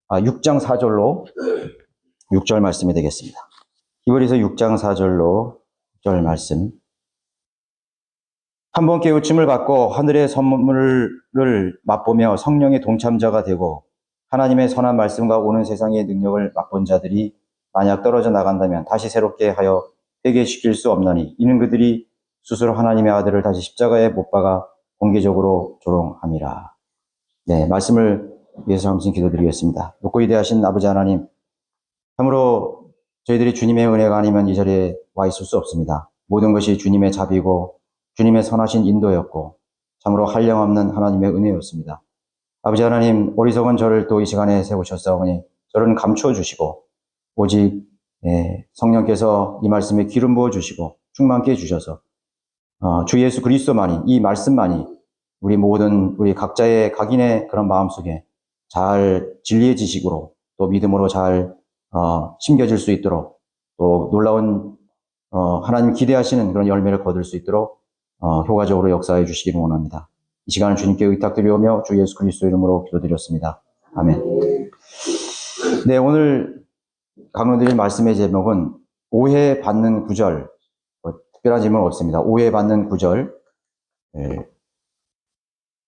6장 4절로 6절 말씀이 되겠습니다. 히브리서 6장 4절로 6절 말씀. 한번 깨우침을 받고 하늘의 선물을 맛보며 성령의 동참자가 되고 하나님의 선한 말씀과 오는 세상의 능력을 맛본 자들이 만약 떨어져 나간다면 다시 새롭게 하여 회개시킬 수 없나니 이는 그들이 스스로 하나님의 아들을 다시 십자가에 못 박아 공개적으로 조롱함이라. 네, 말씀을 위해서 한번 기도드리겠습니다. 높고 위대하신 아버지 하나님, 참으로 저희들이 주님의 은혜가 아니면 이 자리에 와 있을 수 없습니다. 모든 것이 주님의 자비고 주님의 선하신 인도였고 참으로 한량없는 하나님의 은혜였습니다. 아버지 하나님, 어리석은 저를 또 이 시간에 세우셨사오니 저를 감추어 주시고 오직 성령께서 이 말씀에 기름 부어 주시고 충만케 해주셔서 주 예수 그리스도만이, 이 말씀만이 우리 각자의 각인의 그런 마음속에 잘 진리의 지식으로 또 믿음으로 잘 심겨질 수 있도록 또 놀라운 하나님 기대하시는 그런 열매를 거둘 수 있도록 효과적으로 역사해 주시기를 원합니다. 이 시간을 주님께 의탁드리오며 주 예수 그리스도 이름으로 기도드렸습니다. 아멘. 네, 오늘 강론드릴 말씀의 제목은 오해받는 구절. 특별한 질문은 없습니다. 오해받는 구절.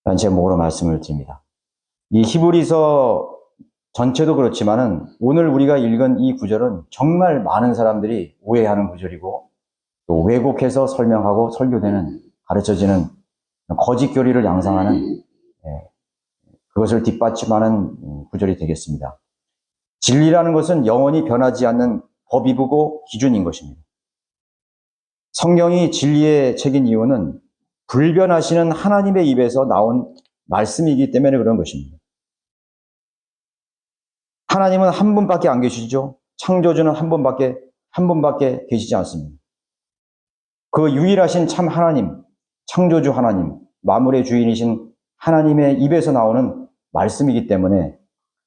라는 제목으로 말씀을 드립니다. 이 히브리서 전체도 그렇지만은 오늘 우리가 읽은 이 구절은 정말 많은 사람들이 오해하는 구절이고 또 왜곡해서 설명하고 설교되는, 가르쳐지는 거짓 교리를 양상하는 그것을 뒷받침하는 구절이 되겠습니다. 진리라는 것은 영원히 변하지 않는 법이고 기준인 것입니다. 성경이 진리의 책인 이유는 불변하시는 하나님의 입에서 나온 말씀이기 때문에 그런 것입니다. 하나님은 한 분밖에 안 계시죠. 창조주는 한 분밖에 계시지 않습니다. 그 유일하신 참 하나님, 창조주 하나님, 만물의 주인이신 하나님의 입에서 나오는 말씀이기 때문에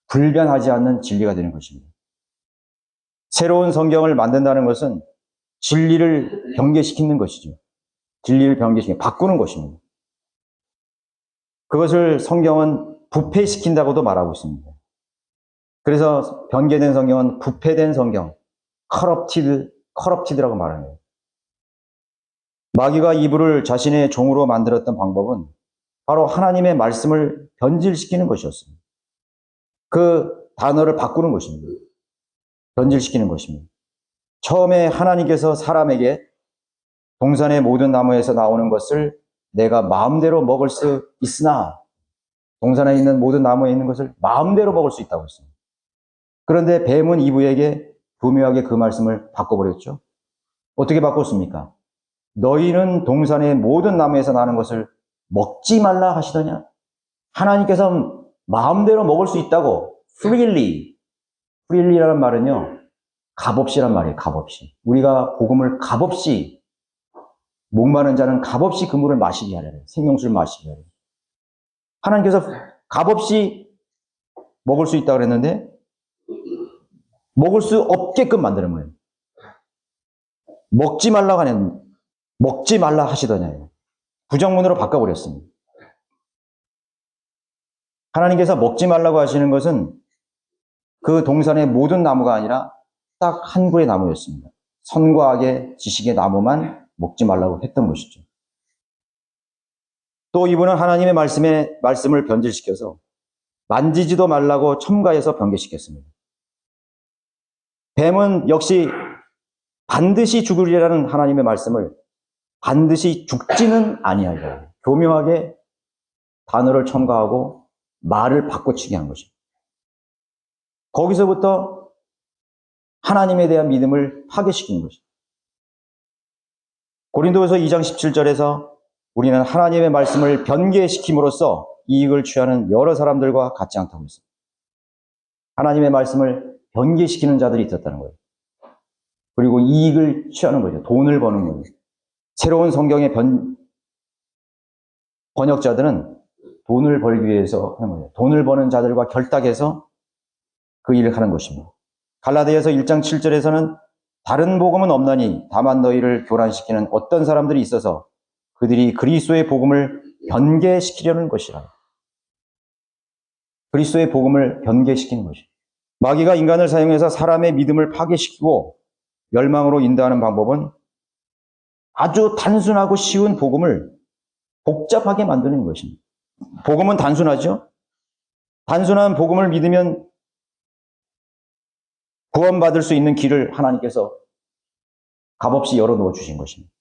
불변하지 않는 진리가 되는 것입니다. 새로운 성경을 만든다는 것은 진리를 변개시키는 것이죠. 진리를 바꾸는 것입니다. 그것을 성경은 부패시킨다고도 말하고 있습니다. 그래서 변개된 성경은 부패된 성경, corrupted라고 말하는 마귀가 이브를 자신의 종으로 만들었던 방법은 바로 하나님의 말씀을 변질시키는 것이었습니다. 그 단어를 바꾸는 것입니다. 변질시키는 것입니다. 처음에 하나님께서 사람에게 동산의 모든 나무에서 나오는 것을 내가 마음대로 먹을 수 있으나 동산에 있는 모든 나무에 있는 것을 마음대로 먹을 수 있다고 했습니다. 그런데 뱀은 이브에게 교묘하게 그 말씀을 바꿔버렸죠. 어떻게 바꿨습니까? 너희는 동산의 모든 나무에서 나는 것을 먹지 말라 하시더냐? 하나님께서 마음대로 먹을 수 있다고 freely라는 말은요, 값없이란 말이에요. 값없이. 우리가 복음을 값없이, 목마른 자는 값없이 그 물을 마시게 하려고, 생명수를 마시게 하려고. 하나님께서 값없이 먹을 수 있다고 그랬는데 먹을 수 없게끔 만드는 거예요. 먹지 말라고 하는, 먹지 말라 하시더냐. 부정문으로 바꿔버렸습니다. 하나님께서 먹지 말라고 하시는 것은 그 동산의 모든 나무가 아니라 딱 한 그루의 나무였습니다. 선과 악의 지식의 나무만 먹지 말라고 했던 것이죠. 또 이분은 하나님의 말씀을 변질시켜서 만지지도 말라고 첨가해서 변개시켰습니다. 뱀은 역시 반드시 죽으리라는 하나님의 말씀을 반드시 죽지는 아니하리라. 교묘하게 단어를 첨가하고 말을 바꿔치기 한 것입니다. 거기서부터 하나님에 대한 믿음을 파괴시킨 것입니다. 고린도후서 2장 17절에서 우리는 하나님의 말씀을 변개시킴으로써 이익을 취하는 여러 사람들과 같지 않다고 했습니다. 하나님의 말씀을 변개시키는 자들이 있었다는 거예요. 그리고 이익을 취하는 거죠. 돈을 버는 거예요. 새로운 성경의 번역자들은 돈을 벌기 위해서 하는 거예요. 돈을 버는 자들과 결탁해서 그 일을 하는 것입니다. 갈라디아서 1장 7절에서는 다른 복음은 없나니 다만 너희를 교란시키는 어떤 사람들이 있어서 그들이 그리스도의 복음을 변개시키려는 것이라. 그리스도의 복음을 변개시키는 것이죠. 마귀가 인간을 사용해서 사람의 믿음을 파괴시키고 멸망으로 인도하는 방법은 아주 단순하고 쉬운 복음을 복잡하게 만드는 것입니다. 복음은 단순하죠? 단순한 복음을 믿으면 구원받을 수 있는 길을 하나님께서 값없이 열어놓아 주신 것입니다.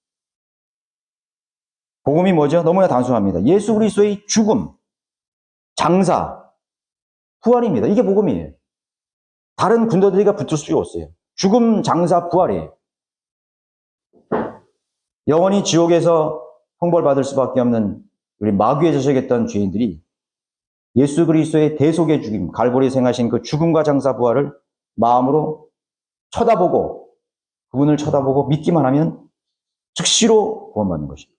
복음이 뭐죠? 너무나 단순합니다. 예수 그리스도의 죽음, 장사, 부활입니다. 이게 복음이에요. 다른 군더더기가 붙을 수가 없어요. 죽음, 장사, 부활이에요. 영원히 지옥에서 형벌받을 수밖에 없는 우리 마귀에 저식했던 죄인들이 예수 그리스도의 대속의 죽임, 갈보리에 행하신 그 죽음과 장사, 부활을 마음으로 쳐다보고 그분을 쳐다보고 믿기만 하면 즉시로 구원받는 것입니다.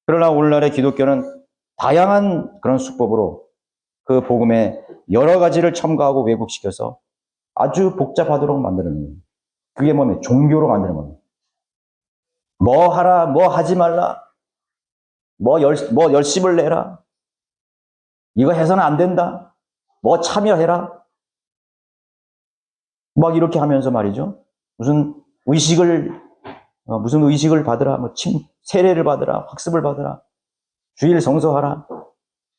그러나 오늘날의 기독교는 다양한 그런 수법으로 그 복음의 여러 가지를 첨가하고 왜곡시켜서 아주 복잡하도록 만드는 거예요. 그게 뭐냐면 종교로 만드는 겁니다. 뭐 하라, 뭐 하지 말라, 뭐 열심을 내라, 이거 해서는 안 된다, 뭐 참여해라. 막 이렇게 하면서 말이죠. 무슨 의식을 받으라, 세례를 받으라, 학습을 받으라, 주일 성서하라,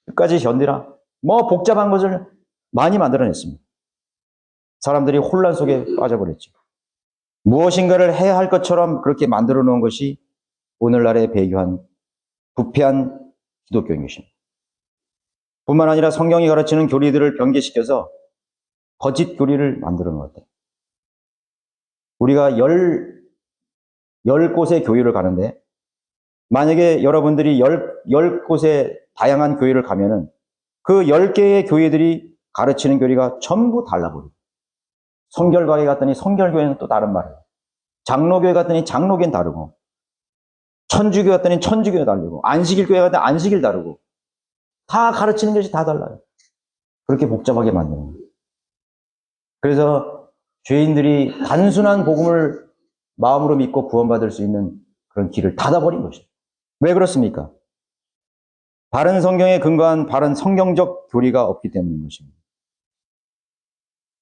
끝까지 견디라. 뭐 복잡한 것을 많이 만들어냈습니다. 사람들이 혼란 속에 빠져버렸죠. 무엇인가를 해야 할 것처럼 그렇게 만들어 놓은 것이 오늘날의 배교한 부패한 기독교인 것입니다. 뿐만 아니라 성경이 가르치는 교리들을 변개시켜서 거짓 교리를 만들어 놓은 것 같아요. 우리가 열 곳의 교회를 가는데 만약에 여러분들이 열 곳의 다양한 교회를 가면은 그 10개의 교회들이 가르치는 교리가 전부 달라버려요. 성결교회 갔더니 성결교회는 또 다른 말이에요. 장로교회 갔더니 장로교회는 다르고, 천주교 갔더니 천주교회 다르고, 안식일교회 갔더니 안식일 다르고, 다 가르치는 것이 다 달라요. 그렇게 복잡하게 만드는 거예요. 그래서 죄인들이 단순한 복음을 마음으로 믿고 구원받을 수 있는 그런 길을 닫아버린 것이죠. 왜 그렇습니까? 바른 성경에 근거한 바른 성경적 교리가 없기 때문인 것입니다.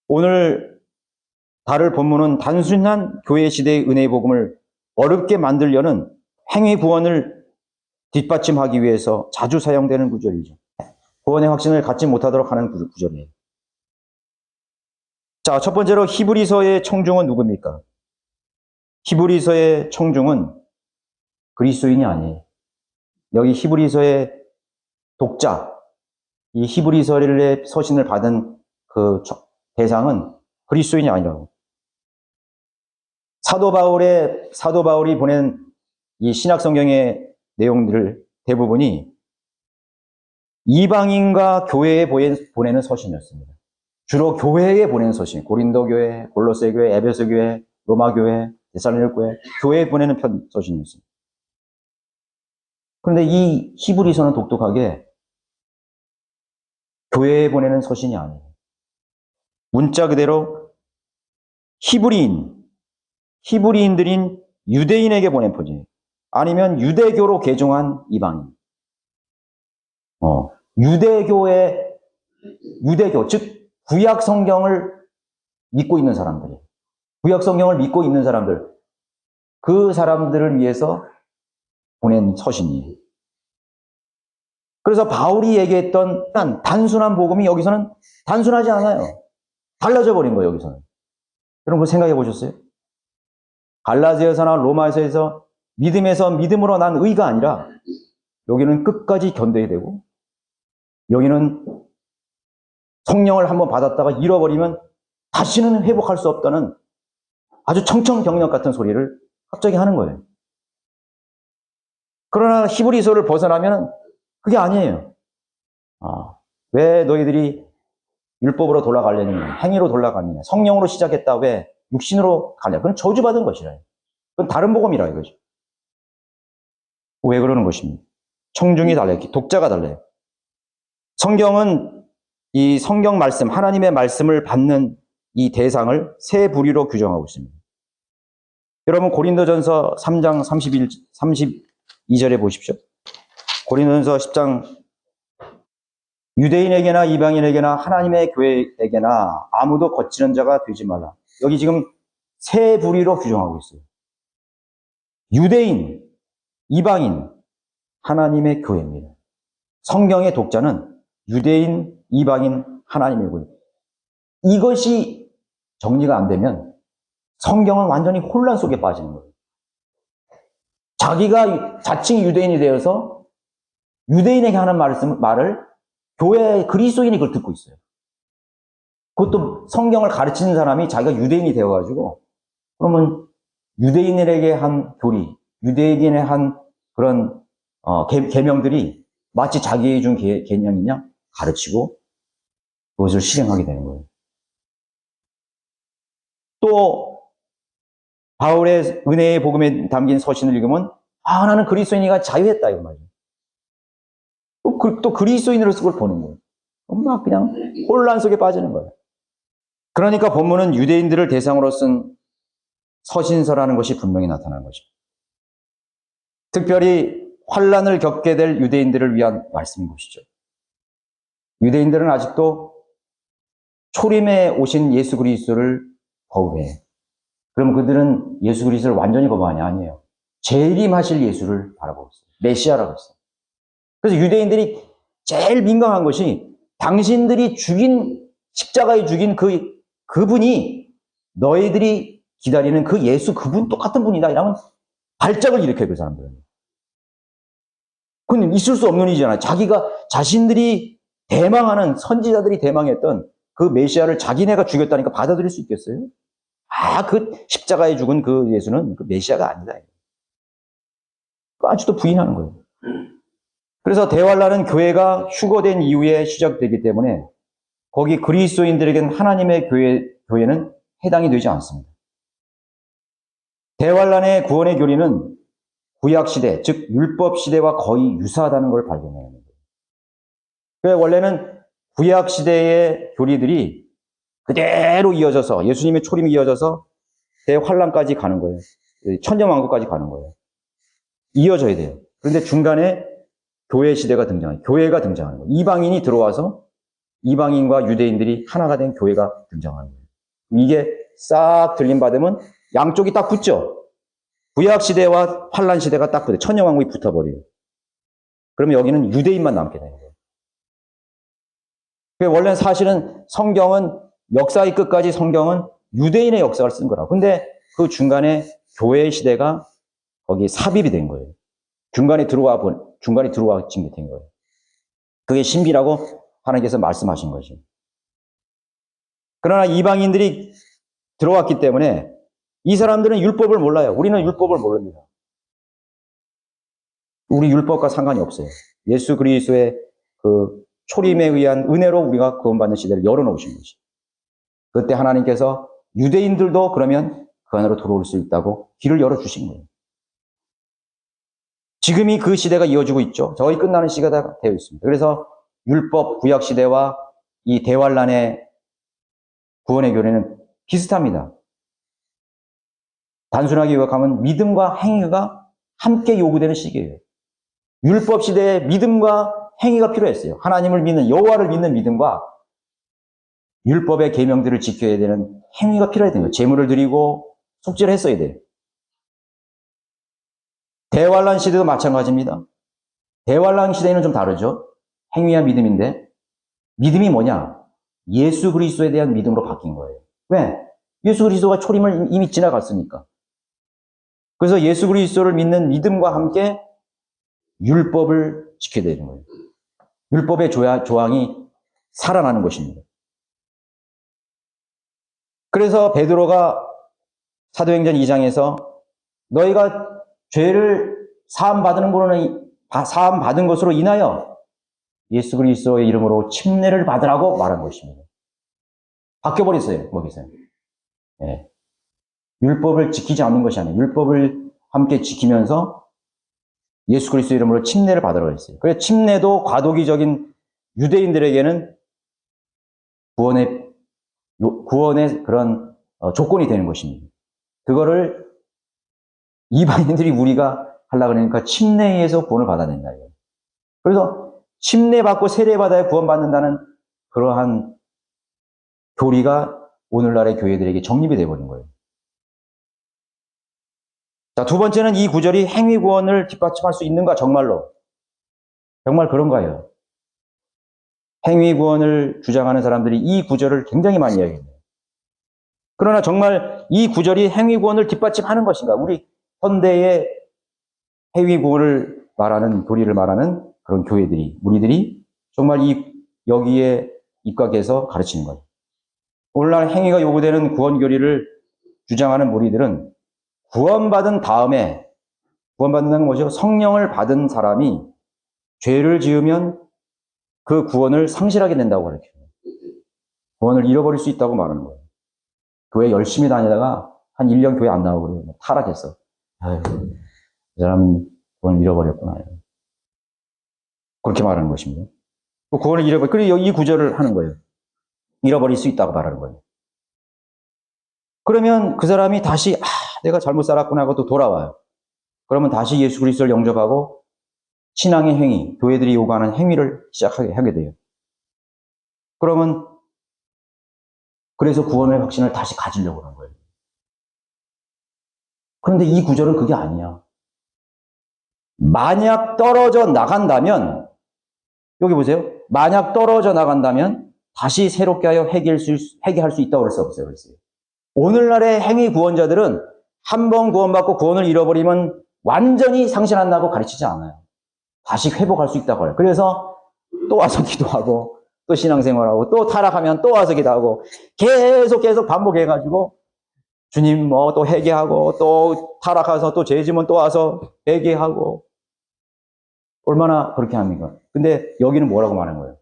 오늘 다룰 본문은 단순한 교회 시대의 은혜의 복음을 어렵게 만들려는 행위 구원을 뒷받침하기 위해서 자주 사용되는 구절이죠. 구원의 확신을 갖지 못하도록 하는 구절이에요. 자, 첫 번째로 히브리서의 청중은 누굽니까? 히브리서의 청중은 그리스도인이 아니에요. 여기 히브리서의 독자, 이 히브리서의 서신을 받은 그 대상은 그리스도인이 아니라고. 사도 바울이 보낸 이 신약 성경의 내용들을 대부분이 이방인과 교회에 보내는 서신이었습니다. 주로 교회에 보내는 서신, 고린도 교회, 골로새 교회, 에베소 교회, 로마 교회, 데살로니가 교회, 교회에 보내는 서신이었습니다. 그런데 이 히브리서는 독특하게 교회에 보내는 서신이 아니에요. 문자 그대로 히브리인들인 유대인에게 보낸 편지예요. 아니면 유대교로 개종한 이방인. 유대교, 즉 구약 성경을 믿고 있는 사람들이에요. 구약 성경을 믿고 있는 사람들, 그 사람들을 위해서 보낸 서신이에요. 그래서 바울이 얘기했던 단순한 복음이 여기서는 단순하지 않아요. 달라져 버린 거예요, 여기서는. 여러분 생각해 보셨어요? 갈라디아서나 로마서에서 믿음에서 믿음으로 난 의가 아니라 여기는 끝까지 견뎌야 되고, 여기는 성령을 한번 받았다가 잃어버리면 다시는 회복할 수 없다는 아주 청천벽력 같은 소리를 갑자기 하는 거예요. 그러나 히브리서를 벗어나면 그게 아니에요. 왜 너희들이 율법으로 돌아가려느냐, 행위로 돌아가느냐, 성령으로 시작했다 왜 육신으로 가냐? 그건 저주받은 것이라. 그건 다른 복음이라 이거죠. 왜 그러는 것입니까? 청중이 달라요. 독자가 달라요. 성경은 이 성경 말씀, 하나님의 말씀을 받는 이 대상을 세 부류로 규정하고 있습니다. 여러분 고린도전서 3장 32절에 보십시오. 고린도전서 10장 유대인에게나 이방인에게나 하나님의 교회에게나 아무도 거치는 자가 되지 말라. 여기 지금 세 부류로 규정하고 있어요. 유대인, 이방인, 하나님의 교회입니다. 성경의 독자는 유대인, 이방인, 하나님의 교회. 이것이 정리가 안 되면 성경은 완전히 혼란 속에 빠지는 거예요. 자기가 자칭 유대인이 되어서 유대인에게 하는 말을 교회 그리스도인이 그걸 듣고 있어요. 그것도 성경을 가르치는 사람이 자기가 유대인이 되어가지고 그러면 유대인에게 한 교리, 유대인에 한 그런 계명들이 마치 자기에게 준 개념이냐 가르치고 그것을 실행하게 되는 거예요. 또 바울의 은혜의 복음에 담긴 서신을 읽으면 나는 그리스도인이가 자유했다 이거 말이에요. 또 그리스도인으로서 그걸 보는 거예요. 막 그냥 혼란 속에 빠지는 거예요. 그러니까 본문은 유대인들을 대상으로 쓴 서신서라는 것이 분명히 나타나는 것입니다. 특별히 환란을 겪게 될 유대인들을 위한 말씀인 것이죠. 유대인들은 아직도 초림에 오신 예수 그리스도를 거부해요. 그럼 그들은 예수 그리스도를 완전히 거부하냐? 아니에요. 재림하실 예수를 바라보고 있어요. 메시아라고 했어요. 그래서 유대인들이 제일 민감한 것이 당신들이 십자가에 죽인 그분이 너희들이 기다리는 그 예수 그분 똑같은 분이다. 이러면 발작을 일으켜요, 그 사람들은. 그건 있을 수 없는 일이잖아요. 자신들이 대망하는, 선지자들이 대망했던 그 메시아를 자기네가 죽였다니까 받아들일 수 있겠어요? 그 십자가에 죽은 그 예수는 그 메시아가 아니다. 아직도 부인하는 거예요. 그래서 대환란은 교회가 휴거된 이후에 시작되기 때문에 거기 그리스도인들에게는 하나님의 교회는 해당이 되지 않습니다. 대환란의 구원의 교리는 구약시대, 즉 율법시대와 거의 유사하다는 걸 발견해야 합니다. 원래는 구약시대의 교리들이 그대로 이어져서 예수님의 초림이 이어져서 대환란까지 가는 거예요. 천년왕국까지 가는 거예요. 이어져야 돼요. 그런데 중간에 교회 시대가 등장해요. 교회가 등장하는 거예요. 이방인이 들어와서 이방인과 유대인들이 하나가 된 교회가 등장하는 거예요. 이게 싹 들림받으면 양쪽이 딱 붙죠. 구약 시대와 환란 시대가 딱 붙어요. 천년왕국이 붙어버려요. 그러면 여기는 유대인만 남게 되는 거예요. 원래는 사실은 성경은 역사의 끝까지 성경은 유대인의 역사를 쓴 거라고. 근데 그 중간에 교회 시대가 거기에 삽입이 된 거예요. 중간에 들어와진 게 된 거예요. 그게 신비라고 하나님께서 말씀하신 거죠. 그러나 이방인들이 들어왔기 때문에 이 사람들은 율법을 몰라요. 우리는 율법을 모릅니다. 우리 율법과 상관이 없어요. 예수 그리스도의 그 초림에 의한 은혜로 우리가 구원받는 시대를 열어놓으신 것이. 그때 하나님께서 유대인들도 그러면 그 안으로 들어올 수 있다고 길을 열어주신 거예요. 지금이 그 시대가 이어지고 있죠. 거의 끝나는 시대가 되어 있습니다. 그래서 율법, 구약 시대와 이 대환란의 구원의 교리는 비슷합니다. 단순하게 요약하면 믿음과 행위가 함께 요구되는 시기예요. 율법 시대에 믿음과 행위가 필요했어요. 하나님을 믿는, 여호와를 믿는 믿음과 율법의 계명들을 지켜야 되는 행위가 필요해야 되는 거예요. 제물을 드리고 속죄를 했어야 돼요. 대환란 시대도 마찬가지입니다. 대환란 시대는 좀 다르죠. 행위와 믿음인데 믿음이 뭐냐? 예수 그리스도에 대한 믿음으로 바뀐 거예요. 왜? 예수 그리스도가 초림을 이미 지나갔으니까. 그래서 예수 그리스도를 믿는 믿음과 함께 율법을 지켜야 되는 거예요. 율법의 조항이 살아나는 것입니다. 그래서 베드로가 사도행전 2장에서 너희가 죄를 사함 받은 것으로 인하여 예수 그리스도의 이름으로 침례를 받으라고 말한 것입니다. 바뀌어버렸어요, 거기서. 네. 율법을 지키지 않는 것이 아니에요. 율법을 함께 지키면서 예수 그리스도 이름으로 침례를 받으라고 했어요. 그래서 침례도 과도기적인 유대인들에게는 구원의 그런 조건이 되는 것입니다. 그거를 이방인들이 우리가 하려고 그러니까 침례에 의해서 구원을 받아낸다. 그래서 침례받고 세례받아야 구원받는다는 그러한 교리가 오늘날의 교회들에게 정립이 되어버린 거예요. 자, 두 번째는 이 구절이 행위 구원을 뒷받침할 수 있는가, 정말로. 정말 그런가요? 행위 구원을 주장하는 사람들이 이 구절을 굉장히 많이 이야기해요. 그러나 정말 이 구절이 행위 구원을 뒷받침하는 것인가? 우리 현대의 행위 구원을 말하는, 교리를 말하는 그런 교회들이, 무리들이 정말 여기에 입각해서 가르치는 거예요. 오늘날 행위가 요구되는 구원 교리를 주장하는 무리들은 구원받은 다음에, 구원받는다는 뭐죠? 성령을 받은 사람이 죄를 지으면 그 구원을 상실하게 된다고 가르쳐요. 구원을 잃어버릴 수 있다고 말하는 거예요. 교회 열심히 다니다가 한 1년 교회 안 나오고 그래요. 타락했어. 아유, 이 사람 구원을 잃어버렸구나. 그렇게 말하는 것입니다. 구원을 그리고 이 구절을 하는 거예요. 잃어버릴 수 있다고 말하는 거예요. 그러면 그 사람이 다시 내가 잘못 살았구나 하고 또 돌아와요. 그러면 다시 예수 그리스도를 영접하고 신앙의 행위, 교회들이 요구하는 행위를 시작하게 돼요. 그러면 그래서 구원의 확신을 다시 가지려고 하는 거예요. 그런데 이 구절은 그게 아니야. 만약 떨어져 나간다면, 여기 보세요. 만약 떨어져 나간다면 다시 새롭게 하여 회개할 수 있다고 그랬어요, 없어요? 그랬어요. 오늘날의 행위 구원자들은 한 번 구원받고 구원을 잃어버리면 완전히 상실한다고 가르치지 않아요. 다시 회복할 수 있다고 해요. 그래서 또 와서 기도하고 또 신앙생활하고 또 타락하면 또 와서 기도하고 계속 반복해가지고 주님 또 회개하고 또 타락해서 또 죄지면 또 와서 회개하고 얼마나 그렇게 합니까? 근데 여기는 뭐라고 말하는 거예요?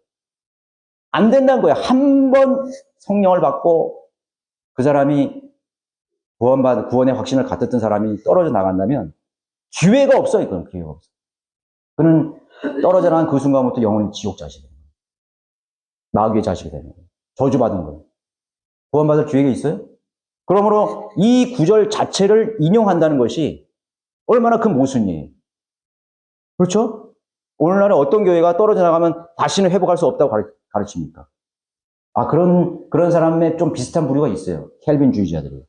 안 된다는 거예요. 한 번 성령을 받고 그 사람이 구원의 확신을 갖췄던 사람이 떨어져 나간다면 기회가 없어요. 그건 기회가 없어요. 그는 떨어져 나간 그 순간부터 영원히 지옥 자식이 되는 거예요. 마귀의 자식이 되는 거예요. 저주받은 거예요. 구원받을 기회가 있어요? 그러므로 이 구절 자체를 인용한다는 것이 얼마나 큰 모순이에요. 그렇죠? 오늘날에 어떤 교회가 떨어져 나가면 다시는 회복할 수 없다고 가르칩니까? 그런 사람의 좀 비슷한 부류가 있어요. 켈빈주의자들이.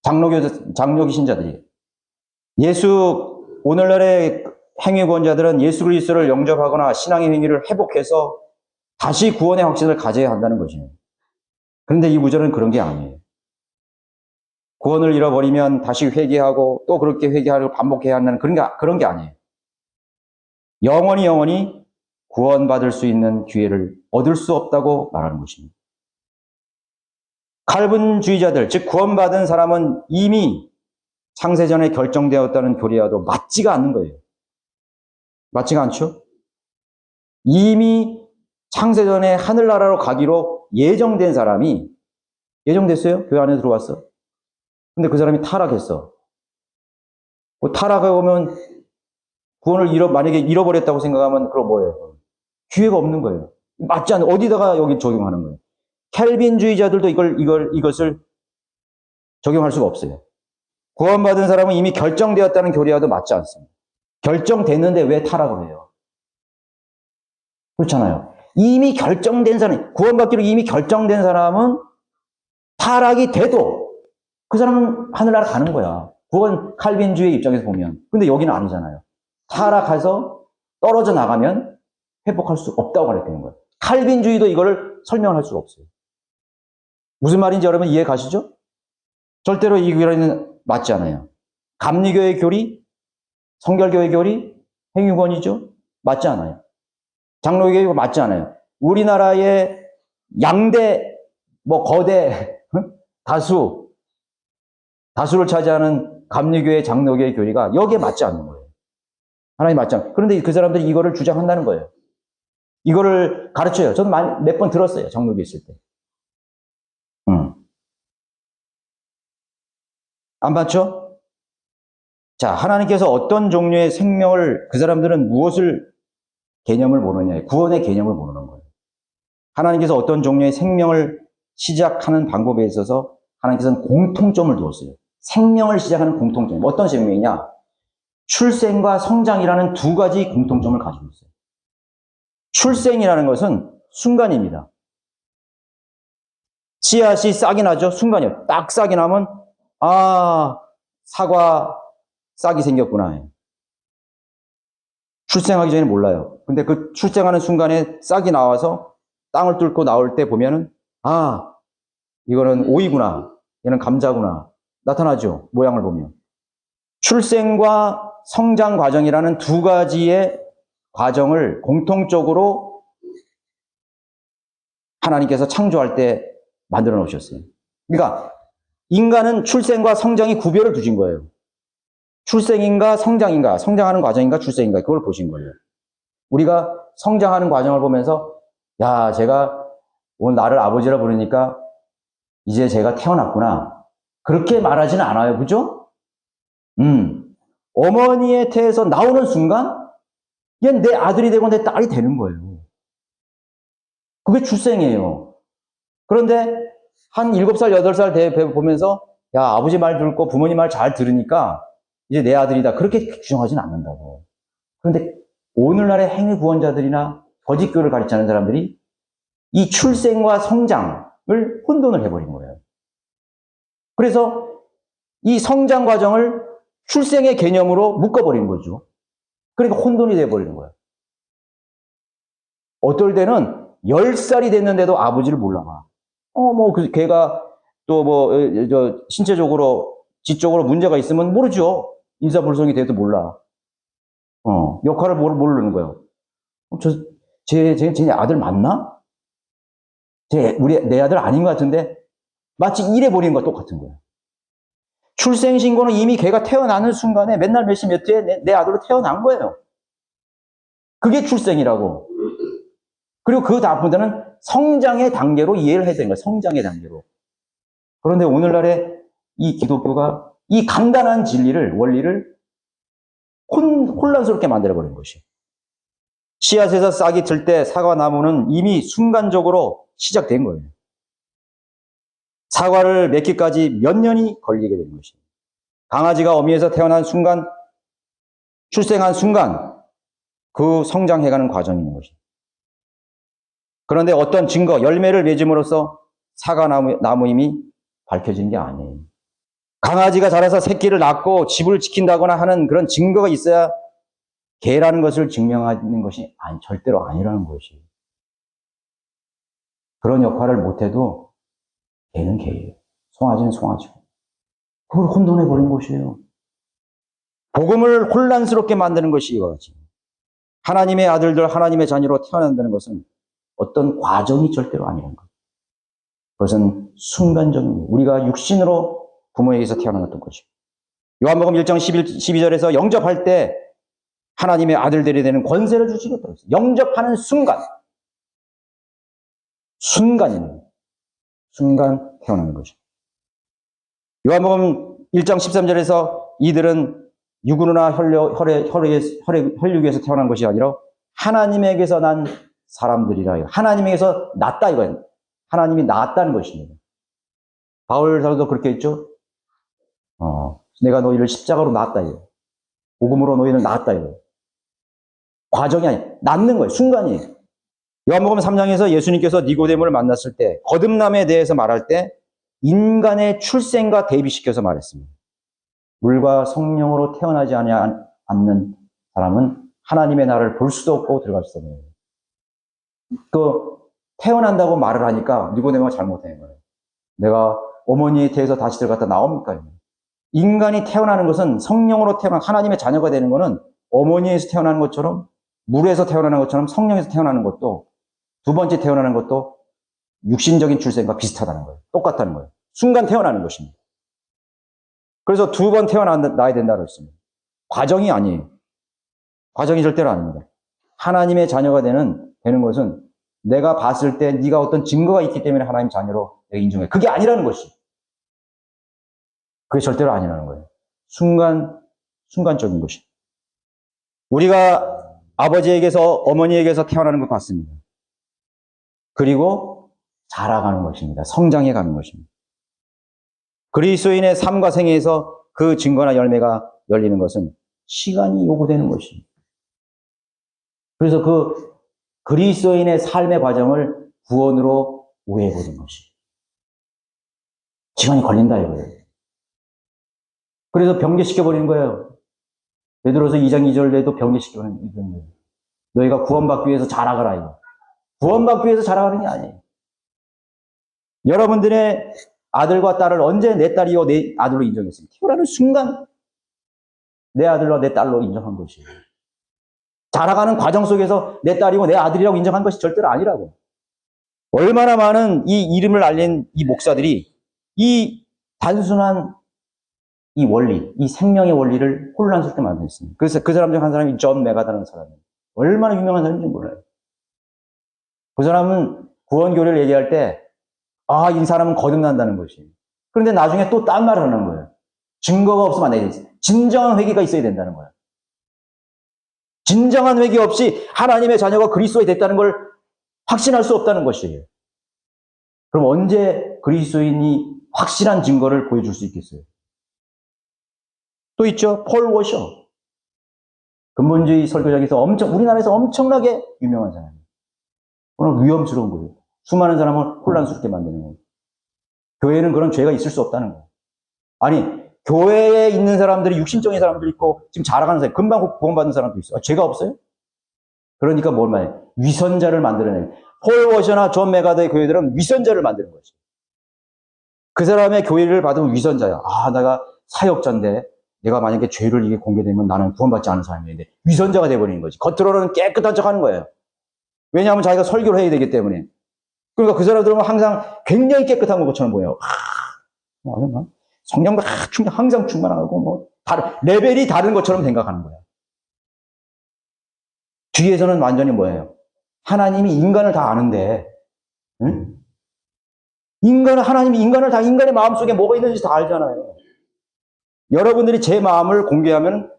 장로교 신자들이. 오늘날의 행위 구원자들은 예수 그리스도를 영접하거나 신앙의 행위를 회복해서 다시 구원의 확신을 가져야 한다는 것이에요. 그런데 이 구절은 그런 게 아니에요. 구원을 잃어버리면 다시 회개하고 또 그렇게 회개하고 반복해야 한다는 그런 게 아니에요. 영원히 구원받을 수 있는 기회를 얻을 수 없다고 말하는 것입니다. 칼빈주의자들, 즉 구원받은 사람은 이미 창세전에 결정되었다는 교리와도 맞지가 않는 거예요. 맞지가 않죠? 이미 창세전에 하늘나라로 가기로 예정된 사람이 예정됐어요? 교회 안에 들어왔어. 근데 그 사람이 타락했어. 타락해 오면 구원을 만약에 잃어버렸다고 생각하면 그럼 뭐예요? 기회가 없는 거예요. 맞지 않는 어디다가 여기 적용하는 거예요? 켈빈주의자들도 이것을 적용할 수가 없어요. 구원받은 사람은 이미 결정되었다는 교리와도 맞지 않습니다. 결정됐는데 왜 타락을 해요? 그렇잖아요. 이미 결정된 사람, 구원받기로 이미 결정된 사람은 타락이 돼도 그 사람은 하늘나라 가는 거야. 그건 칼빈주의 입장에서 보면. 근데 여기는 아니잖아요. 타락해서 떨어져 나가면 회복할 수 없다고 가르치는 거예요. 칼빈주의도 이거를 설명할 수가 없어요. 무슨 말인지 여러분 이해 가시죠? 절대로 이 교리는 맞지 않아요. 감리교의 교리, 성결교의 교리, 행위권이죠? 맞지 않아요. 장로교의 맞지 않아요. 우리나라의 양대, 거대, 다수를 차지하는 감리교의 장로교의 교리가 여기에 맞지 않는 거예요. 하나님 맞지 않아요. 그런데 그 사람들이 이거를 주장한다는 거예요. 이거를 가르쳐요. 저는 몇 번 들었어요. 장로교 있을 때. 안 맞죠? 자, 하나님께서 어떤 종류의 생명을, 그 사람들은 개념을 모르느냐, 구원의 개념을 모르는 거예요. 하나님께서 어떤 종류의 생명을 시작하는 방법에 있어서 하나님께서는 공통점을 두었어요. 생명을 시작하는 공통점. 어떤 생명이냐? 출생과 성장이라는 두 가지 공통점을 가지고 있어요. 출생이라는 것은 순간입니다. 씨앗이 싹이 나죠? 순간이요. 딱 싹이 나면, 아, 사과 싹이 생겼구나. 출생하기 전에 몰라요. 근데 그 출생하는 순간에 싹이 나와서 땅을 뚫고 나올 때 보면은, 아, 이거는 오이구나. 얘는 감자구나. 나타나죠? 모양을 보면. 출생과 성장 과정이라는 두 가지의 과정을 공통적으로 하나님께서 창조할 때 만들어 놓으셨어요. 그러니까 인간은 출생과 성장이 구별을 두신 거예요. 출생인가 성장인가, 성장하는 과정인가 출생인가, 그걸 보신 거예요. 우리가 성장하는 과정을 보면서, 야, 제가 오늘 나를 아버지라 부르니까 이제 제가 태어났구나. 그렇게 말하지는 않아요. 그죠? 어머니의 태에서 나오는 순간, 얘는 내 아들이 되고 내 딸이 되는 거예요. 그게 출생이에요. 그런데 한 7살, 8살 돼 보면서, 야, 아버지 말 듣고 부모님 말 잘 들으니까 이제 내 아들이다. 그렇게 규정하지는 않는다고. 그런데 오늘날의 행위 구원자들이나 거짓교를 가르치는 사람들이 이 출생과 성장을 혼돈을 해버린 거예요. 그래서 이 성장 과정을 출생의 개념으로 묶어버리는 거죠. 그러니까 혼돈이 돼버리는 거예요. 어떨 때는 10살이 됐는데도 아버지를 몰라봐. 걔가 또 신체적으로, 지적으로 문제가 있으면 모르죠. 인사불성이 돼도 몰라. 역할을 모르는 거예요. 쟤 아들 맞나? 내 아들 아닌 것 같은데? 마치 이래버리는 거 똑같은 거예요. 출생신고는 이미 걔가 태어나는 순간에 맨날 몇 시 몇 회에 내 아들로 태어난 거예요. 그게 출생이라고. 그리고 그 다음부터는 성장의 단계로 이해를 해야 되는 거예요. 성장의 단계로. 그런데 오늘날의 이 기독교가 이 간단한 진리를, 원리를 혼란스럽게 만들어버린 것이. 씨앗에서 싹이 들 때 사과나무는 이미 순간적으로 시작된 거예요. 사과를 맺기까지 몇 년이 걸리게 된 것입니다. 강아지가 어미에서 태어난 순간, 출생한 순간, 그 성장해가는 과정이 있는 것입니다. 그런데 어떤 증거, 열매를 맺음으로써 사과나무임이 밝혀진 게 아니에요. 강아지가 자라서 새끼를 낳고 집을 지킨다거나 하는 그런 증거가 있어야 개라는 것을 증명하는 것이 절대로 아니라는 것이에요. 그런 역할을 못해도 개는 개예요. 송아지는 송아지고. 그걸 혼돈해버린 것이에요. 복음을 혼란스럽게 만드는 것이 이거지. 하나님의 아들들, 하나님의 자녀로 태어난다는 것은 어떤 과정이 절대로 아니라는 거예요. 그것은 순간적인, 우리가 육신으로 부모에게서 태어났던 것이고. 요한복음 1장 12절에서 영접할 때 하나님의 아들들이 되는 권세를 주시겠다고 했어요. 영접하는 순간. 순간 태어나는 것이죠. 요한복음 1장 13절에서 이들은 육으로나 혈육에서 태어난 것이 아니라 하나님에게서 난 사람들이라. 하나님에게서 낳았다 이거예요. 하나님이 낳았다는 것입니다. 바울 사도도 그렇게 했죠. 내가 너희를 십자가로 낳았다 이거예요. 복음으로 너희를 낳았다 이거예요. 과정이 아니에요. 낳는 거예요. 순간이에요. 요한복음 3장에서 예수님께서 니고데모를 만났을 때 거듭남에 대해서 말할 때 인간의 출생과 대비시켜서 말했습니다. 물과 성령으로 태어나지 않는 사람은 하나님의 나라를 볼 수도 없고 들어갈 수도 없는 거예요. 태어난다고 말을 하니까 니고데모가 잘못된 거예요. 내가 어머니의 태에서 다시 들어갔다 나옵니까? 인간이 태어나는 것은 성령으로 태어난 하나님의 자녀가 되는 것은 어머니에서 태어나는 것처럼, 물에서 태어나는 것처럼, 성령에서 태어나는 것도, 두 번째 태어나는 것도 육신적인 출생과 비슷하다는 거예요. 똑같다는 거예요. 순간 태어나는 것입니다. 그래서 두 번 태어나야 된다고 했습니다. 과정이 아니에요. 과정이 절대로 아닙니다. 하나님의 자녀가 되는 것은 내가 봤을 때 네가 어떤 증거가 있기 때문에 하나님 자녀로 내가 인정해. 그게 아니라는 것이. 그게 절대로 아니라는 거예요. 순간적인 것이. 우리가 아버지에게서, 어머니에게서 태어나는 것 같습니다. 그리고 자라가는 것입니다. 성장해가는 것입니다. 그리스도인의 삶과 생애에서 그 증거나 열매가 열리는 것은 시간이 요구되는 것입니다. 그래서 그 그리스도인의 삶의 과정을 구원으로 오해해버린 것이. 시간이 걸린다 이거예요. 그래서 병개시켜버리는 거예요. 베드로서 2장 2절에도 병개시켜버리는 거예요. 너희가 구원받기 위해서 자라가라 이거. 구원받기 위해서 자라가는 게 아니에요. 여러분들의 아들과 딸을 언제 내 딸이요 내 아들로 인정했습니까? 태어나는 순간 내 아들과 내 딸로 인정한 것이에요. 자라가는 과정 속에서 내 딸이고 내 아들이라고 인정한 것이 절대로 아니라고. 얼마나 많은 이 이름을 알린 이 목사들이 이 단순한 이 원리, 이 생명의 원리를 혼란스럽게 만들었습니다. 그래서 그 사람 중 한 사람이 존 메가다라는 사람이에요. 얼마나 유명한 사람인지 몰라요. 그 사람은 구원교리를 얘기할 때 이 사람은 거듭난다는 것이. 그런데 나중에 또 딴 말을 하는 거예요. 증거가 없으면 안 되겠어요. 진정한 회개가 있어야 된다는 거예요. 진정한 회개 없이 하나님의 자녀가 그리스도에 됐다는 걸 확신할 수 없다는 것이에요. 그럼 언제 그리스도인이 확실한 증거를 보여줄 수 있겠어요? 또 있죠. 폴 워셔. 근본주의 설교자에서 우리나라에서 엄청나게 유명한 사람이에요. 오늘 위험스러운 거예요. 수많은 사람을 혼란스럽게 만드는 거예요. 교회에는 그런 죄가 있을 수 없다는 거예요. 아니, 교회에 있는 사람들이 육신적인 사람도 있고 지금 자라가는 사람, 금방 구원받는 사람도 있어요. 죄가 없어요? 그러니까 뭘 말해요? 위선자를 만들어내요. 폴 워셔나 존 메가더의 교회들은 위선자를 만드는 거죠. 그 사람의 교회를 받으면 위선자야. 내가 사역자인데 내가 만약에 죄를 이게 공개되면 나는 구원받지 않은 사람인데 위선자가 돼버리는 거지. 겉으로는 깨끗한 척 하는 거예요. 왜냐하면 자기가 설교를 해야 되기 때문에. 그러니까 그 사람들은 항상 굉장히 깨끗한 것처럼 보여요. 성령과 항상 충만하고 레벨이 다른 것처럼 생각하는 거예요. 뒤에서는 완전히 뭐예요? 하나님이 인간을 다 아는데, 응? 하나님이 인간을 다 인간의 마음속에 뭐가 있는지 다 알잖아요. 여러분들이 제 마음을 공개하면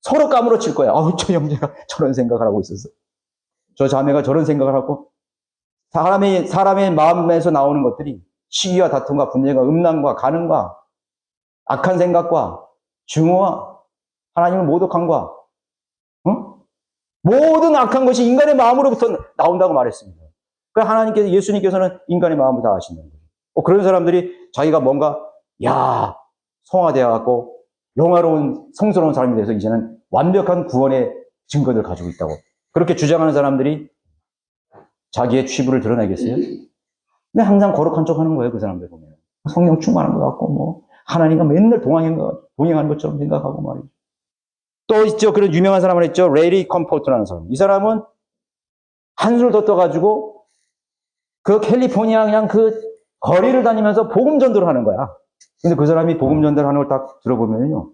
서로 까무러칠 거예요. 저 형제가 저런 생각을 하고 있었어. 저 자매가 저런 생각을 하고, 사람의 마음에서 나오는 것들이 시기와 다툼과 분쟁과 음란과 간음과 악한 생각과 증오와 하나님을 모독함과 모든 악한 것이 인간의 마음으로부터 나온다고 말했습니다. 그러니까 예수님께서는 인간의 마음을 다 아신다는 거예요. 그런 사람들이 자기가 뭔가 성화되어갖고 영화로운 성스러운 사람이 돼서 이제는 완벽한 구원의 증거를 가지고 있다고 그렇게 주장하는 사람들이 자기의 취부를 드러내겠어요? 근데 항상 거룩한 척 하는 거예요, 그 사람들 보면. 성령 충만한 것 같고, 하나님과 맨날 동행하는 것처럼 생각하고 말이죠. 또 있죠, 그런 유명한 사람을 했죠. 레리 컴포트라는 사람. 이 사람은 한술 더 떠가지고, 그 캘리포니아 그냥 그 거리를 다니면서 복음 전도를 하는 거야. 근데 그 사람이 복음 전도를 하는 걸 딱 들어보면요.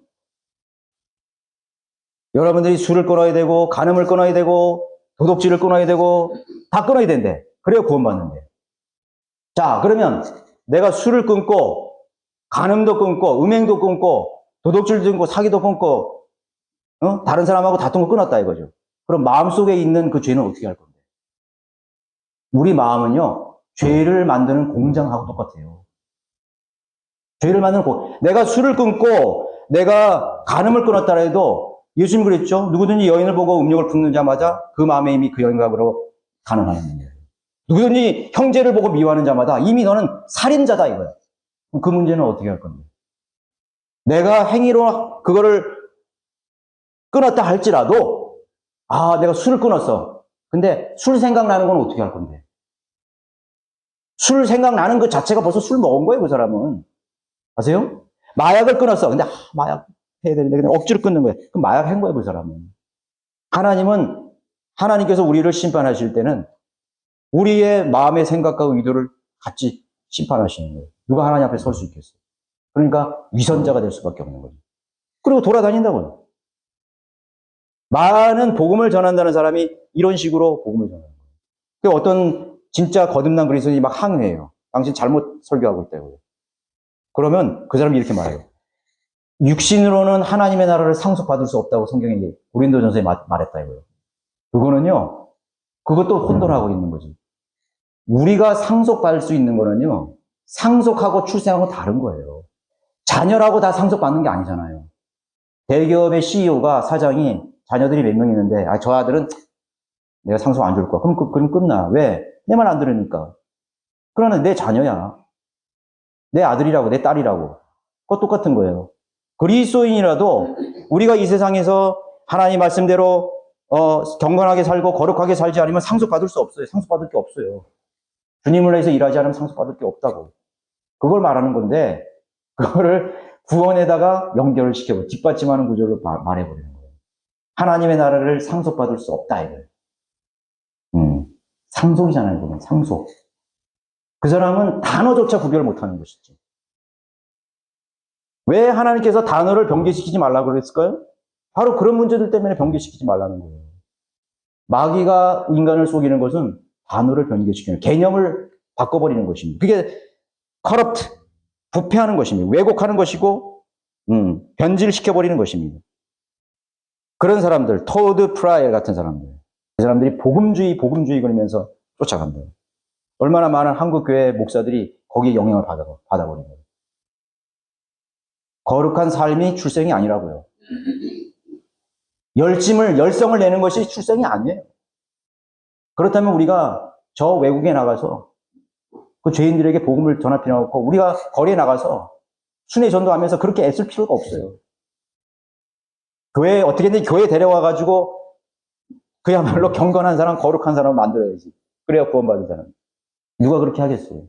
여러분들이 술을 끊어야 되고, 간음을 끊어야 되고, 도둑질을 끊어야 되고, 다 끊어야 된대. 그래야 구원받는데. 자, 그러면 내가 술을 끊고, 간음도 끊고, 음행도 끊고, 도둑질도 끊고, 사기도 끊고, 다른 사람하고 다툰 거 끊었다 이거죠. 그럼 마음속에 있는 그 죄는 어떻게 할 건데? 우리 마음은요, 죄를 만드는 공장하고 똑같아요. 죄를 만드는 내가 술을 끊고, 내가 간음을 끊었다 해도, 예수님 그랬죠? 누구든지 여인을 보고 음욕을 품는 자마다 그 마음에 이미 그 여인각으로 가늠하는 거예요. 누구든지 형제를 보고 미워하는 자마다 이미 너는 살인자다 이거야. 그 문제는 어떻게 할 건데? 내가 행위로 그거를 끊었다 할지라도 내가 술을 끊었어. 근데 술 생각나는 건 어떻게 할 건데? 술 생각나는 것 자체가 벌써 술 먹은 거예요, 그 사람은. 아세요? 마약을 끊었어. 근데 마약 해야 되는데 그냥 억지로 끊는 거예요. 그럼 마약 한 거예요, 그 사람은. 하나님께서 우리를 심판하실 때는 우리의 마음의 생각과 의도를 같이 심판하시는 거예요. 누가 하나님 앞에 설 수 있겠어요? 그러니까 위선자가 될 수밖에 없는 거죠. 그리고 돌아다닌다고요. 많은 복음을 전한다는 사람이 이런 식으로 복음을 전하는 거예요. 어떤 진짜 거듭난 그리스도인이 막 항의해요. 당신 잘못 설교하고 있다고요. 그러면 그 사람이 이렇게 말해요. 육신으로는 하나님의 나라를 상속받을 수 없다고 성경에 고린도전서에 말했다 이거예요. 그거는요, 그것도 혼돈하고 있는 거지. 우리가 상속받을 수 있는 거는요, 상속하고 출생하고 다른 거예요. 자녀라고 다 상속받는 게 아니잖아요. 대기업의 CEO가, 사장이 자녀들이 몇 명 있는데, 저 아들은 내가 상속 안 줄 거야. 그럼 끝나. 왜? 내 말 안 들으니까. 그러나 내 자녀야. 내 아들이라고, 내 딸이라고. 그거 똑같은 거예요. 그리스도인이라도 우리가 이 세상에서 하나님 말씀대로 경건하게 살고 거룩하게 살지 않으면 상속받을 수 없어요. 상속받을 게 없어요. 주님을 위해서 일하지 않으면 상속받을 게 없다고. 그걸 말하는 건데 그거를 구원에다가 연결을 시켜버려. 뒷받침하는 구절로 말해버리는 거예요. 하나님의 나라를 상속받을 수 없다 이거예요. 상속이잖아요. 그건 상속. 그 사람은 단어조차 구별 못하는 것이지. 왜 하나님께서 단어를 변개시키지 말라고 그랬을까요? 바로 그런 문제들 때문에 변개시키지 말라는 거예요. 마귀가 인간을 속이는 것은 단어를 변개시키는, 개념을 바꿔버리는 것입니다. 그게 corrupt, 부패하는 것입니다. 왜곡하는 것이고, 변질시켜버리는 것입니다. 그런 사람들, 토드 프라이어 같은 사람들, 그 사람들이 복음주의 그러면서 쫓아간다. 얼마나 많은 한국교회 목사들이 거기에 영향을 받아버린 거예요. 거룩한 삶이 출생이 아니라고요. 열성을 내는 것이 출생이 아니에요. 그렇다면 우리가 저 외국에 나가서 그 죄인들에게 복음을 전할 필요가 없고 우리가 거리에 나가서 순회 전도하면서 그렇게 애쓸 필요가 없어요. 교회에 어떻게든 교회 데려와가지고 그야말로 경건한 사람, 거룩한 사람을 만들어야지. 그래야 구원받은 사람. 누가 그렇게 하겠어요?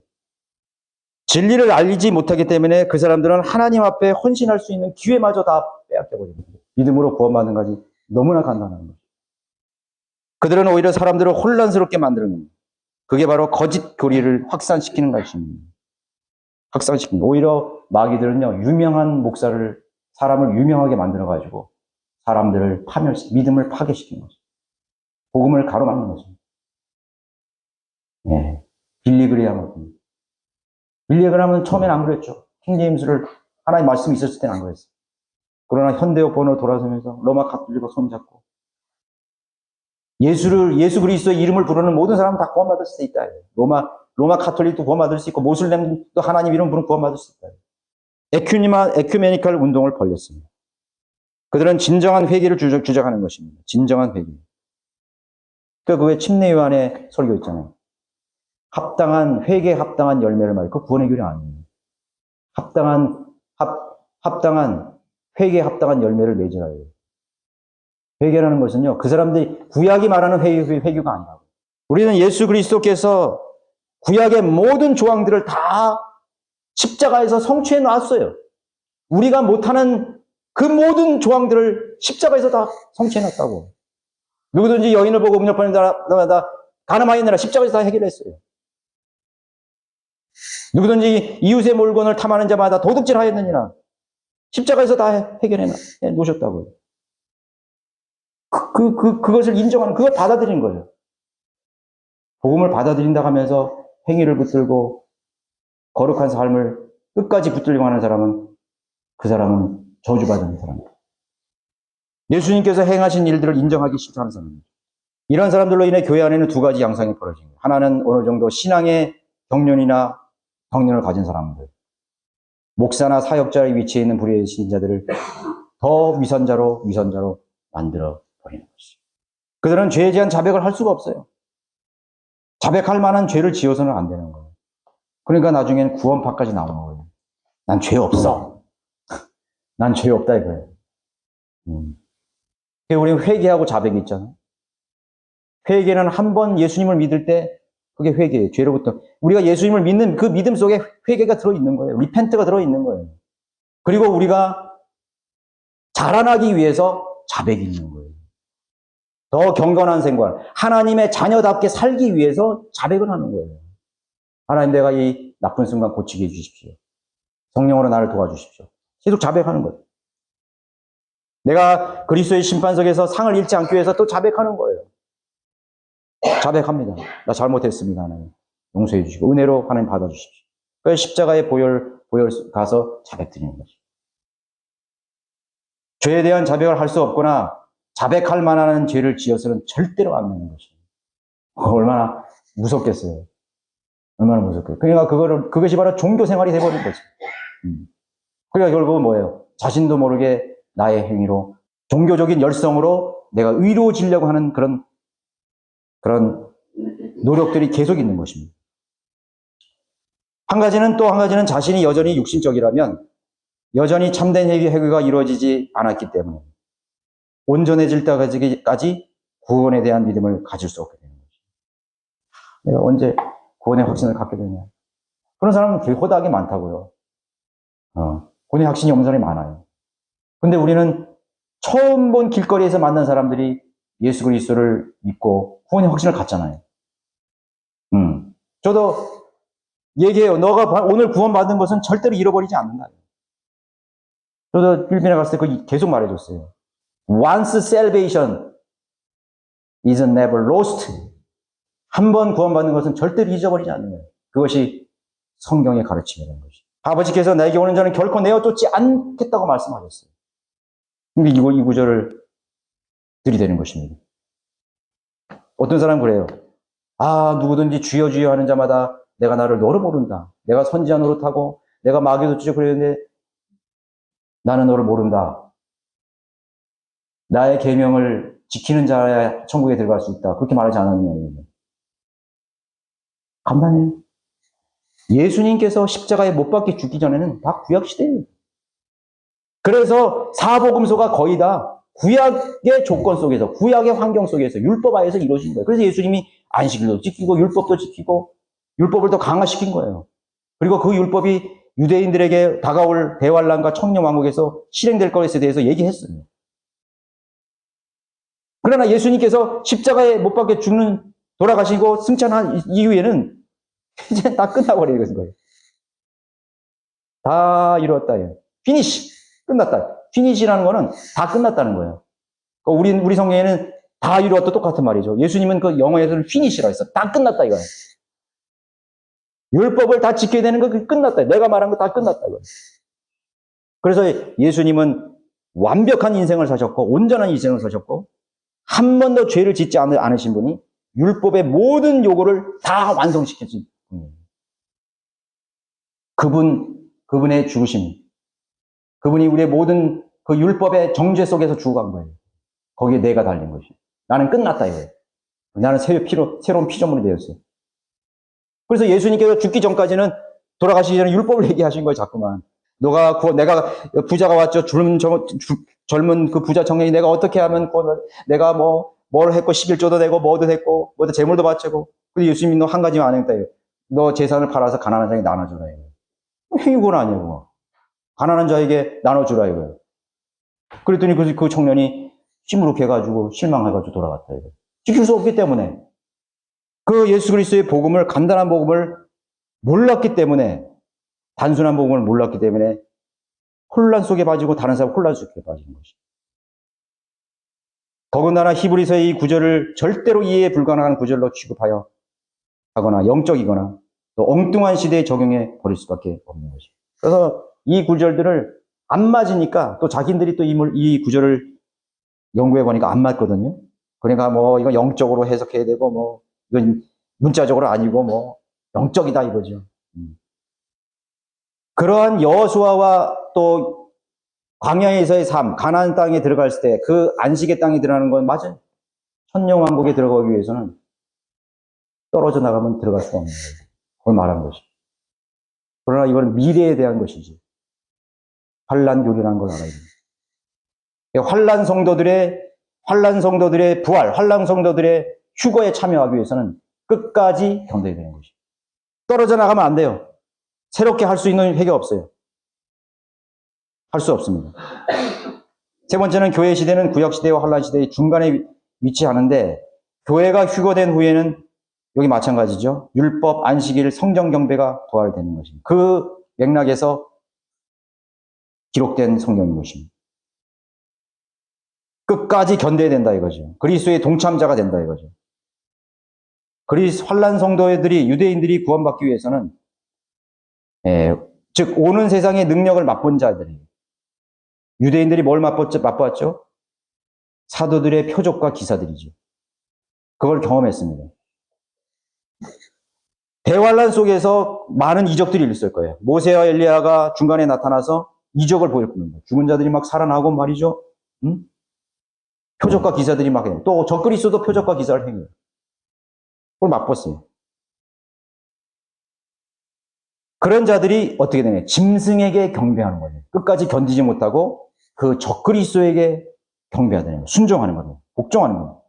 진리를 알리지 못하기 때문에 그 사람들은 하나님 앞에 헌신할 수 있는 기회마저 다 빼앗겨버립니다. 믿음으로 구원받는 것이 너무나 간단한 거죠. 그들은 오히려 사람들을 혼란스럽게 만드는 겁니다. 그게 바로 거짓 교리를 확산시키는 것입니다. 확산시키는. 오히려 마귀들은요, 유명한 목사를, 사람을 유명하게 만들어가지고 사람들을 믿음을 파괴시키는 거죠. 복음을 가로막는 거죠. 네. 빌리그레함은. 빌리그레함은 처음엔 안 그랬죠. 킹제임스를 하나님 말씀이 있었을 때는 안 그랬어요. 그러나 현대어권으로 돌아서면서 로마 가톨릭과 손잡고 예수 그리스도의 이름을 부르는 모든 사람은 다 구원받을 수 있다. 로마 가톨릭도 구원받을 수 있고 모슬렘도 하나님 이름 부르는 구원받을 수 있다. 에큐메니컬 운동을 벌였습니다. 그들은 진정한 회개를 주장하는 것입니다. 진정한 회개. 그러니까 그게 침례 요한의 설교 있잖아요. 회개에 합당한 열매를 맺고 그 구원의 교리 아니에요. 회개에 합당한 열매를 맺으라 해요. 회개라는 것은요, 그 사람들이 구약이 말하는 회개가 아니라고. 우리는 예수 그리스도께서 구약의 모든 조항들을 다 십자가에서 성취해 놨어요. 우리가 못하는 그 모든 조항들을 십자가에서 다 성취해 놨다고. 누구든지 여인을 보고 음욕하는 자마다 가늠하였느라 십자가에서 다 해결했어요. 누구든지 이웃의 물건을 탐하는 자마다 도둑질하였느니라 십자가에서 다 해결해 놓으셨다고요. 그것을 인정하는, 그걸 받아들인 거예요. 복음을 받아들인다 하면서 행위를 붙들고 거룩한 삶을 끝까지 붙들려고 하는 사람은 그 사람은 저주받은 사람이에요. 예수님께서 행하신 일들을 인정하기 싫어하는 사람입니다. 이런 사람들로 인해 교회 안에는 두 가지 양상이 벌어집니다. 하나는 어느 정도 신앙의 경륜을 가진 사람들, 목사나 사역자의 위치에 있는 불의의 신자들을 더 위선자로 만들어 버리는 것이죠. 그들은 죄에 대한 자백을 할 수가 없어요. 자백할 만한 죄를 지어서는 안 되는 거예요. 그러니까 나중에는 구원파까지 나오는 거예요. 난 죄 없어. 난 죄 없다 이거예요. 우리는 회개하고 자백이 있잖아요. 회개는 한 번 예수님을 믿을 때 그게 회개예요. 죄로부터. 우리가 예수님을 믿는 그 믿음 속에 회개가 들어있는 거예요. 리펜트가 들어있는 거예요. 그리고 우리가 자라나기 위해서 자백이 있는 거예요. 더 경건한 생활, 하나님의 자녀답게 살기 위해서 자백을 하는 거예요. 하나님, 내가 이 나쁜 순간 고치게 해주십시오. 성령으로 나를 도와주십시오. 계속 자백하는 거예요. 내가 그리스도의 심판석에서 상을 잃지 않기 위해서 또 자백하는 거예요. 자백합니다. 나 잘못했습니다. 하나님 용서해 주시고 은혜로 하나님 받아주십시오. 그래서 십자가에 보혈 가서 자백 드리는 거죠. 죄에 대한 자백을 할 수 없거나 자백할 만한 죄를 지어서는 절대로 안 되는 것이에요. 얼마나 무섭겠어요. 얼마나 무섭겠어요. 그러니까 그것이 바로 종교 생활이 돼버린 거죠. 그러니까 결국은 뭐예요? 자신도 모르게 나의 행위로 종교적인 열성으로 내가 의로워지려고 하는 그런 그런 노력들이 계속 있는 것입니다. 또 한 가지는 자신이 여전히 육신적이라면 여전히 참된 회개가 이루어지지 않았기 때문에 온전해질 때까지 구원에 대한 믿음을 가질 수 없게 되는 것입니다. 내가 언제 구원의 확신을 갖게 되냐. 그런 사람은 되게 허다하게 많다고요. 구원의 확신이 없는 사람이 많아요. 근데 우리는 처음 본 길거리에서 만난 사람들이 예수 그리스도를 믿고 구원의 확신을 갖잖아요. 저도 얘기해요. 너가 오늘 구원받은 것은 절대로 잃어버리지 않는다. 저도 필리핀에 갔을 때 그거 계속 말해줬어요. Once salvation is never lost. 한 번 구원받는 것은 절대로 잊어버리지 않는 거예요. 그것이 성경의 가르침이라는 것이. 아버지께서 나에게 오는 자는 결코 내어 쫓지 않겠다고 말씀하셨어요. 근데 이 구절을 들이대는 것입니다. 어떤 사람은 그래요. 누구든지 주여 주여 하는 자마다 내가 나를 너를 모른다. 내가 선지자 노릇하고 내가 마귀도 쫓아 그랬는데 나는 너를 모른다. 나의 계명을 지키는 자야 천국에 들어갈 수 있다. 그렇게 말하지 않았느냐. 간단해요. 예수님께서 십자가에 못 박혀 죽기 전에는 다 구약시대예요. 그래서 사복음서가 거의 다 구약의 조건 속에서, 구약의 환경 속에서, 율법 하에서 이루어진 거예요. 그래서 예수님이 안식일도 지키고 율법도 지키고 율법을 더 강화시킨 거예요. 그리고 그 율법이 유대인들에게 다가올 대환란과 청년왕국에서 실행될 것에 대해서 얘기했어요. 그러나 예수님께서 십자가에 못 박혀 돌아가시고 승천한 이후에는 이제 다 끝나버리는 거예요. 다 이루었다. 피니시. 끝났다. 피니시라는 거는 다 끝났다는 거예요. 우리 성경에는 다 이루었다 똑같은 말이죠. 예수님은 그 영어에서는 피니시라 했어. 다 끝났다 이거예요. 율법을 다 지켜야 되는 거 끝났다. 내가 말한 거 다 끝났다 이거예요. 그래서 예수님은 완벽한 인생을 사셨고 온전한 인생을 사셨고 한 번도 죄를 짓지 않으신 분이 율법의 모든 요구를 다 완성시켜준 분이에요. 그분의 죽으심, 그분이 우리의 모든 그 율법의 정죄 속에서 죽어간 거예요. 거기에 내가 달린 것이. 나는 끝났다 이거예요. 나는 새로운 피조물이 되었어요. 그래서 예수님께서 죽기 전까지는 돌아가시기 전에 율법을 얘기하신 거예요, 자꾸만. 내가 부자가 왔죠. 젊은 그 부자 청년이 내가 어떻게 하면 내가 뭘 했고 11조도 내고 뭐도 했고 뭐도 재물도 바치고. 근데 예수님이 너 한 가지만 안 했다. 너 재산을 팔아서 가난한 자에게 나눠주라 이거예요. 이건 아니에요. 가난한 자에게 나눠주라 이거예요. 그랬더니 그 청년이 시무룩해가지고 실망해가지고 돌아갔다 이거예요. 지킬 수 없기 때문에. 그 예수 그리스도의 복음을, 간단한 복음을 몰랐기 때문에, 단순한 복음을 몰랐기 때문에 혼란 속에 빠지고 다른 사람 혼란 속에 빠지는 것이죠. 더군다나 히브리서의 이 구절을 절대로 이해 불가능한 구절로 취급하여 하거나 영적이거나 또 엉뚱한 시대에 적용해 버릴 수밖에 없는 것이죠. 그래서 이 구절들을 안 맞으니까 또 자기들이 또 이 구절을 연구해 보니까 안 맞거든요. 그러니까 이거 영적으로 해석해야 되고 이건 문자적으로 아니고 영적이다 이거죠. 그러한 여호수아와 또 광야에서의 삶, 가나안 땅에 들어갈 때 그 안식의 땅에 들어가는 건 맞아요. 천년왕국에 들어가기 위해서는 떨어져 나가면 들어갈 수가 없는 거예요. 그걸 말하는 것이죠. 그러나 이건 미래에 대한 것이지. 환란교리라는 걸 알아야 됩니다. 환란 성도들의 부활, 환란 성도들의 휴거에 참여하기 위해서는 끝까지 견뎌야 되는 것이죠. 떨어져 나가면 안 돼요. 새롭게 할 수 있는 회개가 없어요. 할 수 없습니다. 세 번째는 교회 시대는 구약 시대와 환란 시대의 중간에 위치하는데 교회가 휴거된 후에는 여기 마찬가지죠. 율법, 안식일, 성정 경배가 부활되는 것입니다. 그 맥락에서 기록된 성경인 것입니다. 끝까지 견뎌야 된다 이거죠. 그리스도의 동참자가 된다 이거죠. 환란 성도들이 유대인들이 구원받기 위해서는 즉 오는 세상의 능력을 맛본 자들이 유대인들이 뭘 맛보았죠? 사도들의 표적과 기사들이죠. 그걸 경험했습니다. 대환란 속에서 많은 이적들이 있을 거예요. 모세와 엘리야가 중간에 나타나서 이적을 보일 겁니다. 죽은 자들이 막 살아나고 말이죠. 표적과 기사들이 막 해요. 또 적그리스도도 표적과 기사를 행해요. 그걸 맛봤어요. 그런 자들이 어떻게 되냐? 짐승에게 경배하는 거예요. 끝까지 견디지 못하고 그 적그리스도에게 경배하는 거예요. 순종하는 거예요. 복종하는 거예요.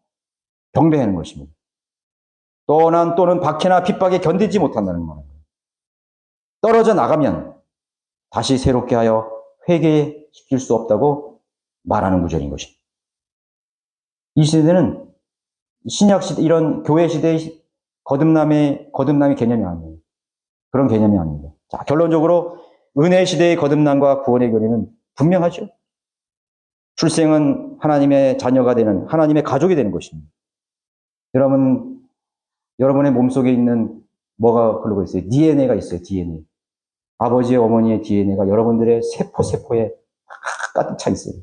경배하는 것입니다. 또는 박해나 핍박에 견디지 못한다는 거예요. 떨어져 나가면 다시 새롭게 하여 회개시킬 수 없다고 말하는 구절인 것입니다. 이 시대는 신약 시대, 이런 교회 시대의 거듭남이 개념이 아니에요. 그런 개념이 아닙니다. 자, 결론적으로 은혜 시대의 거듭남과 구원의 교리는 분명하죠. 출생은 하나님의 자녀가 되는, 하나님의 가족이 되는 것입니다. 여러분의 몸속에 있는 뭐가 흐르고 있어요? DNA가 있어요, DNA. 아버지의 어머니의 DNA가 여러분들의 세포에 가득 차 있어요.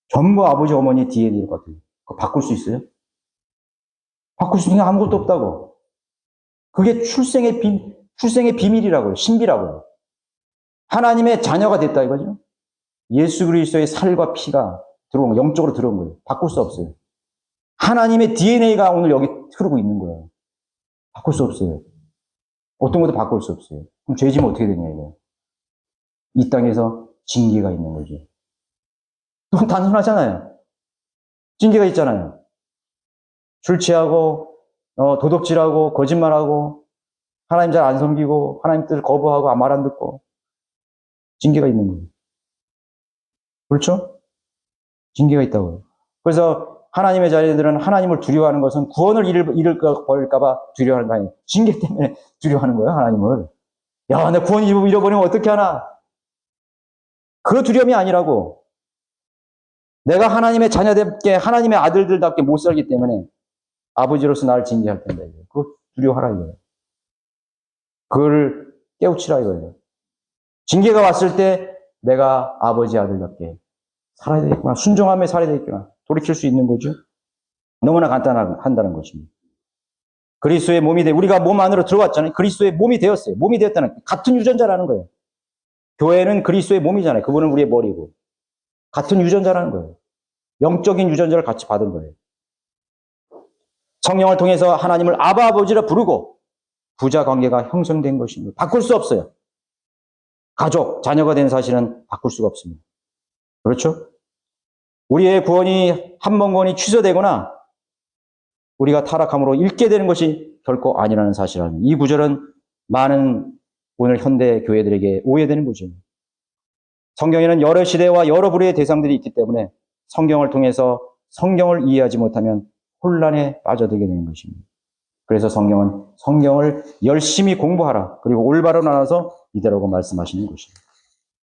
전부 아버지 어머니의 DNA일 것 같아요. 그거 바꿀 수 있어요? 바꿀 수 있는 게 아무것도 없다고. 그게 출생의 비밀이라고요. 신비라고요. 하나님의 자녀가 됐다 이거죠. 예수 그리스도의 살과 피가 들어온 거예요. 영적으로 들어온 거예요. 바꿀 수 없어요. 하나님의 DNA가 오늘 여기 흐르고 있는 거예요. 바꿀 수 없어요. 어떤 것도 바꿀 수 없어요. 그럼 죄지면 어떻게 되냐 이거. 이 땅에서 징계가 있는 거죠. 너무 단순하잖아요. 징계가 있잖아요. 술 취하고 도둑질하고 거짓말하고 하나님 잘 안 섬기고 하나님 뜻을 거부하고 말 안 듣고 징계가 있는 거예요. 그렇죠? 징계가 있다고요. 그래서 하나님의 자녀들은 하나님을 두려워하는 것은 구원을 잃을까 봐 두려워하는 거 아니에요. 징계 때문에 두려워하는 거예요, 하나님을. 야, 내 구원 잃어버리면 어떻게 하나? 그 두려움이 아니라고. 내가 하나님의 자녀답게, 하나님의 아들들답게 못 살기 때문에 아버지로서 나를 징계할 텐데. 그거 두려워하라 이거예요. 그걸 깨우치라 이거예요. 징계가 왔을 때 내가 아버지 아들답게 살아야 되겠구나. 순종하며 살아야 되겠구나. 돌이킬 수 있는 거죠. 너무나 간단한다는 것입니다. 그리스도의 몸이 우리가 몸 안으로 들어왔잖아요. 그리스도의 몸이 되었어요. 몸이 되었다는 같은 유전자라는 거예요. 교회는 그리스도의 몸이잖아요. 그분은 우리의 머리고. 같은 유전자라는 거예요. 영적인 유전자를 같이 받은 거예요. 성령을 통해서 하나님을 아바 아버지라 부르고 부자 관계가 형성된 것입니다. 바꿀 수 없어요. 가족, 자녀가 된 사실은 바꿀 수가 없습니다. 그렇죠? 우리의 구원이 한 번 구원이 취소되거나 우리가 타락함으로 잃게 되는 것이 결코 아니라는 사실을 이 구절은 많은 오늘 현대 교회들에게 오해되는 거죠. 성경에는 여러 시대와 여러 부류의 대상들이 있기 때문에 성경을 통해서 성경을 이해하지 못하면 혼란에 빠져들게 되는 것입니다. 그래서 성경은 성경을 열심히 공부하라. 그리고 올바로 나눠서 이대라고 말씀하시는 것입니다.